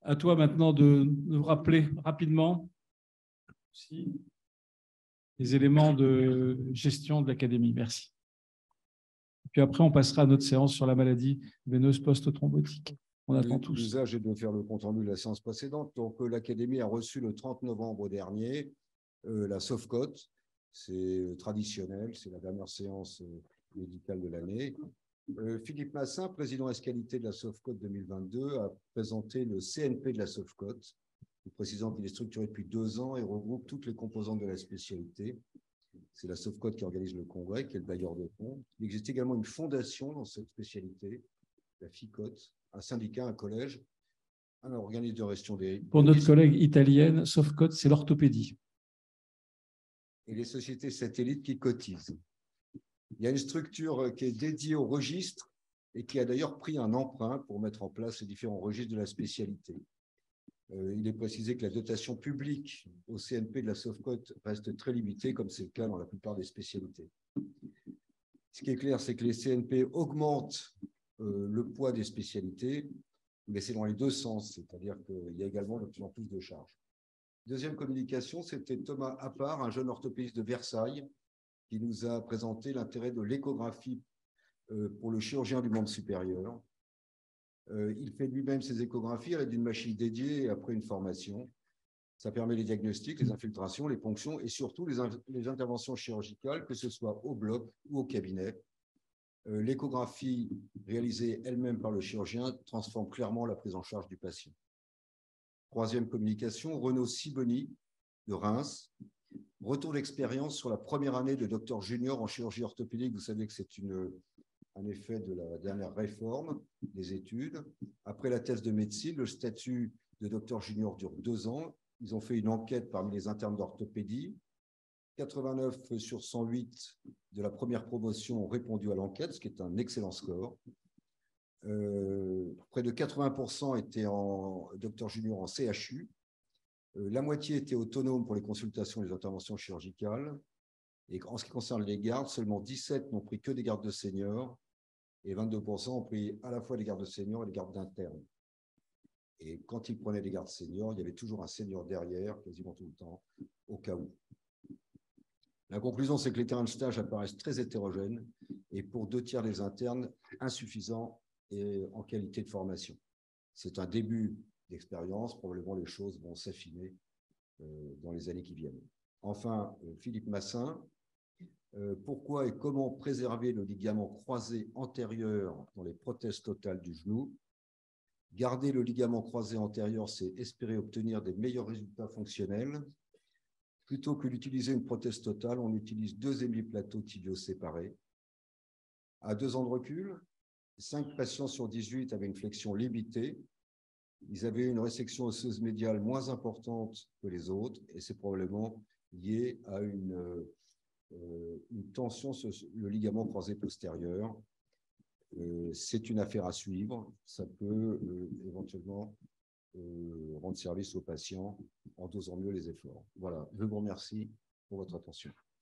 À toi maintenant de nous rappeler rapidement aussi les éléments de gestion de l'académie. Merci. Puis après, on passera à notre séance sur la maladie veineuse post-thrombotique. On attend tous. L'usage est de faire le compte-rendu de la séance précédente. Donc, l'Académie a reçu le 30 novembre dernier la SOFCOT. C'est traditionnel, c'est la dernière séance médicale de l'année. Philippe Massin, président S-Qualité de la SOFCOT 2022, a présenté le CNP de la SOFCOT, précisant qu'il est structuré depuis 2 ans et regroupe toutes les composantes de la spécialité. C'est la SOFCOT qui organise le congrès, qui est le bailleur de fonds. Il existe également une fondation dans cette spécialité, la FICOT, un syndicat, un collège, un organisme de gestion des risques. Pour notre collègue italienne, SOFCOT, c'est l'orthopédie. Et les sociétés satellites qui cotisent. Il y a une structure qui est dédiée au registre et qui a d'ailleurs pris un emprunt pour mettre en place les différents registres de la spécialité. Il est précisé que la dotation publique au CNP de la SOFCOT reste très limitée, comme c'est le cas dans la plupart des spécialités. Ce qui est clair, c'est que les CNP augmentent le poids des spécialités, mais c'est dans les deux sens, c'est-à-dire qu'il y a également de plus en plus de charges. Deuxième communication, c'était Thomas Appart, un jeune orthopédiste de Versailles, qui nous a présenté l'intérêt de l'échographie pour le chirurgien du membre supérieur. Il fait lui-même ses échographies avec une machine dédiée et après une formation. Ça permet les diagnostics, les infiltrations, les ponctions et surtout les interventions chirurgicales, que ce soit au bloc ou au cabinet. L'échographie réalisée elle-même par le chirurgien transforme clairement la prise en charge du patient. Troisième communication, Renaud Siboni de Reims. Retour d'expérience sur la première année de docteur junior en chirurgie orthopédique. Vous savez que c'est un effet de la dernière réforme des études. Après la thèse de médecine, le statut de docteur junior dure 2 ans. Ils ont fait une enquête parmi les internes d'orthopédie. 89 sur 108 de la première promotion ont répondu à l'enquête, ce qui est un excellent score. Près de 80% étaient en docteur junior en CHU. La moitié était autonome pour les consultations et les interventions chirurgicales. Et en ce qui concerne les gardes, seulement 17 n'ont pris que des gardes de seniors et 22% ont pris à la fois des gardes de seniors et des gardes d'internes. Et quand ils prenaient des gardes seniors, il y avait toujours un senior derrière, quasiment tout le temps, au cas où. La conclusion, c'est que les terrains de stage apparaissent très hétérogènes et pour 2 tiers des internes, insuffisants et en qualité de formation. C'est un début d'expérience, probablement les choses vont s'affiner dans les années qui viennent. Enfin, Philippe Massin, pourquoi et comment préserver le ligament croisé antérieur dans les prothèses totales du genou? Garder le ligament croisé antérieur, c'est espérer obtenir des meilleurs résultats fonctionnels. Plutôt que d'utiliser une prothèse totale, on utilise 2 hémiplateaux tibiaux séparés. À 2 ans de recul, 5 patients sur 18 avaient une flexion limitée. Ils avaient une résection osseuse médiale moins importante que les autres et c'est probablement lié à une tension sur le ligament croisé postérieur. C'est une affaire à suivre. Ça peut éventuellement rendre service aux patients en dosant mieux les efforts. Voilà, je vous remercie pour votre attention.